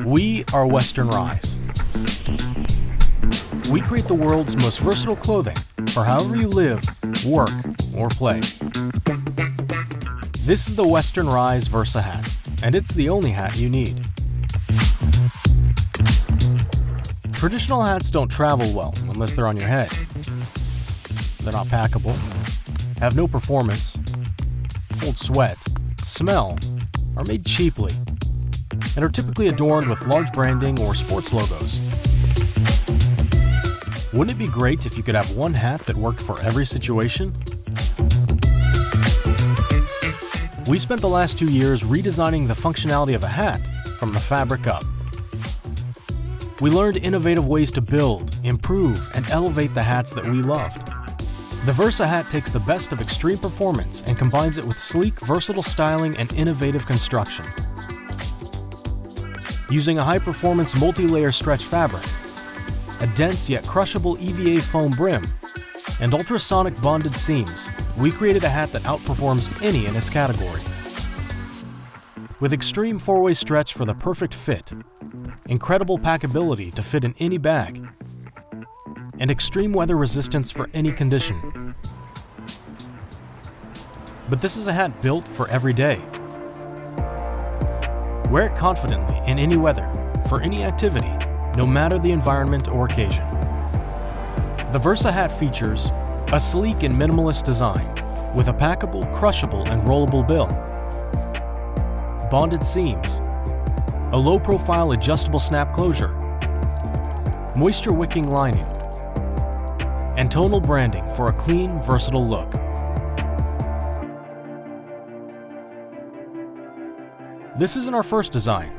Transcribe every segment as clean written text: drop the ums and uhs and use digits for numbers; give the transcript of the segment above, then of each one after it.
We are Western Rise. We create the world's most versatile clothing for however you live, work, or play. This is the Western Rise Versa hat, and it's the only hat you need. Traditional hats don't travel well unless they're on your head. They're not packable, have no performance, hold sweat, smell, are made cheaply, and are typically adorned with large branding or sports logos. Wouldn't it be great if you could have one hat that worked for every situation? We spent the last 2 years redesigning the functionality of a hat from the fabric up. We learned innovative ways to build, improve, and elevate the hats that we loved. The Versa hat takes the best of extreme performance and combines it with sleek, versatile styling and innovative construction. Using a high-performance multi-layer stretch fabric, a dense yet crushable EVA foam brim, and ultrasonic bonded seams, we created a hat that outperforms any in its category. With extreme four-way stretch for the perfect fit, incredible packability to fit in any bag, and extreme weather resistance for any condition. But this is a hat built for every day. Wear it confidently in any weather, for any activity, no matter the environment or occasion. The Versa hat features a sleek and minimalist design with a packable, crushable, and rollable bill, bonded seams, a low-profile adjustable snap closure, moisture-wicking lining, and tonal branding for a clean, versatile look. This isn't our first design.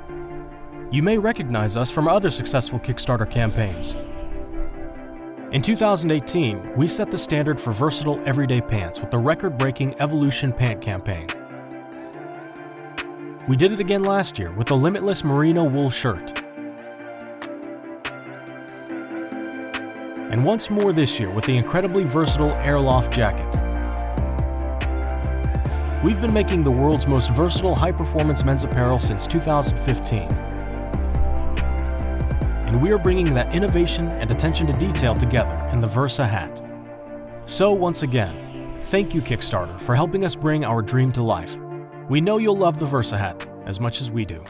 You may recognize us from other successful Kickstarter campaigns. In 2018, we set the standard for versatile everyday pants with the record-breaking Evolution Pant campaign. We did it again last year with the Limitless Merino Wool shirt. And once more this year with the incredibly versatile Airloft jacket. We've been making the world's most versatile high-performance men's apparel since 2015. And we are bringing that innovation and attention to detail together in the Versa hat. So once again, thank you Kickstarter for helping us bring our dream to life. We know you'll love the Versa hat as much as we do.